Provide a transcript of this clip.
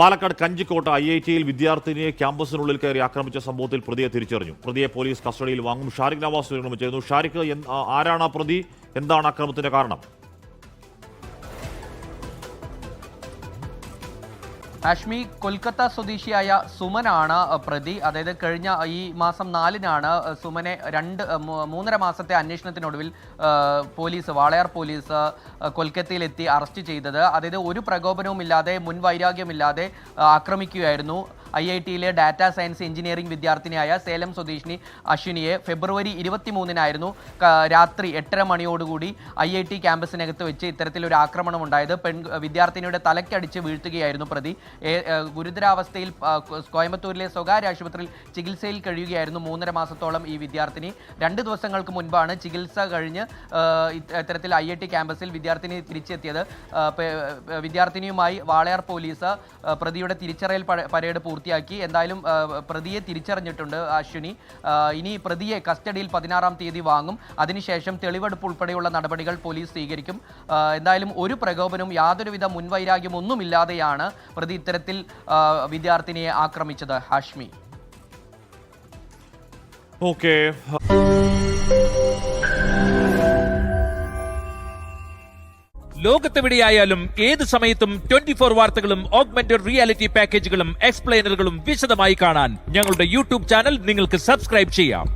പാലക്കാട് കഞ്ചിക്കോട്ട് IIT-യിൽ വിദ്യാർത്ഥിനിയെ ക്യാമ്പസിനുള്ളിൽ കയറി ആക്രമിച്ച സംഭവത്തിൽ പ്രതിയെ തിരിച്ചറിഞ്ഞു. പ്രതിയെ പോലീസ് കസ്റ്റഡിയിൽ വാങ്ങും. ഷാരിഖ് നവാസ് ചെയ്യുന്നു. ഷാരിഖ്, ആരാണ് ആ പ്രതി? എന്താണ് ആക്രമണത്തിന്റെ കാരണം? ഹാഷ്മി, കൊൽക്കത്ത സ്വദേശിയായ സുമനാണ് പ്രതി. അതായത് കഴിഞ്ഞ ഈ മാസം 4-നാണ് സുമനെ 3.5 മാസത്തെ അന്വേഷണത്തിനൊടുവിൽ വാളയാർ പോലീസ് കൊൽക്കത്തയിലെത്തി അറസ്റ്റ് ചെയ്തത്. അതായത് ഒരു പ്രകോപനവുമില്ലാതെ, മുൻവൈരാഗ്യമില്ലാതെ ആക്രമിക്കുകയായിരുന്നു. IIT-യിലെ ഡാറ്റാ സയൻസ് എഞ്ചിനീയറിംഗ് വിദ്യാർത്ഥിനിയായ സേലം സ്വദേശിനി അശ്വിനിയെ ഫെബ്രുവരി 23-നായിരുന്നു രാത്രി 8:30 മണിയോടുകൂടി IIT ക്യാമ്പസിനകത്ത് വെച്ച് ഇത്തരത്തിലൊരു ആക്രമണം ഉണ്ടായത്. വിദ്യാർത്ഥിനിയുടെ തലയ്ക്കടിച്ച് വീഴ്ത്തുകയായിരുന്നു പ്രതി. ഗുരുതരാവസ്ഥയിൽ കോയമ്പത്തൂരിലെ സ്വകാര്യ ആശുപത്രിയിൽ ചികിത്സയിൽ കഴിയുകയായിരുന്നു 3.5 മാസത്തോളം ഈ വിദ്യാർത്ഥിനി. 2 ദിവസങ്ങൾക്ക് മുൻപാണ് ചികിത്സ കഴിഞ്ഞ് ഇത്തരത്തിൽ IIT ക്യാമ്പസിൽ വിദ്യാർത്ഥിനി തിരിച്ചെത്തിയത്. വിദ്യാർത്ഥിനിയുമായി വാളയാർ പോലീസ് പ്രതിയുടെ തിരിച്ചറിയൽ പരേഡ് പൂർത്തിയാക്കി. എന്തായാലും പ്രതിയെ തിരിച്ചറിഞ്ഞിട്ടുണ്ട് അശ്വിനി. ഇനി പ്രതിയെ കസ്റ്റഡിയിൽ 16-ാം തീയതി വാങ്ങും. അതിനുശേഷം തെളിവെടുപ്പ് ഉൾപ്പെടെയുള്ള നടപടികൾ പോലീസ് സ്വീകരിക്കും. എന്തായാലും ഒരു പ്രകോപനവും യാതൊരുവിധ മുൻവൈരാഗ്യമൊന്നുമില്ലാതെയാണ് പ്രതി ഇത്തരത്തിൽ വിദ്യാർത്ഥിനിയെ ആക്രമിച്ചത്. ഹാഷ്മി. ഓക്കെ. ലോകത്തെവിടെയായാലും ഏത് സമയത്തും 24 വാർത്തകളും ഓഗ്മെന്റഡ് റിയാലിറ്റി പാക്കേജുകളും എക്സ്പ്ലെയിനറുകളും വിശദമായി കാണാൻ ഞങ്ങളുടെ YouTube ചാനൽ നിങ്ങൾക്ക് സബ്സ്ക്രൈബ് ചെയ്യാം.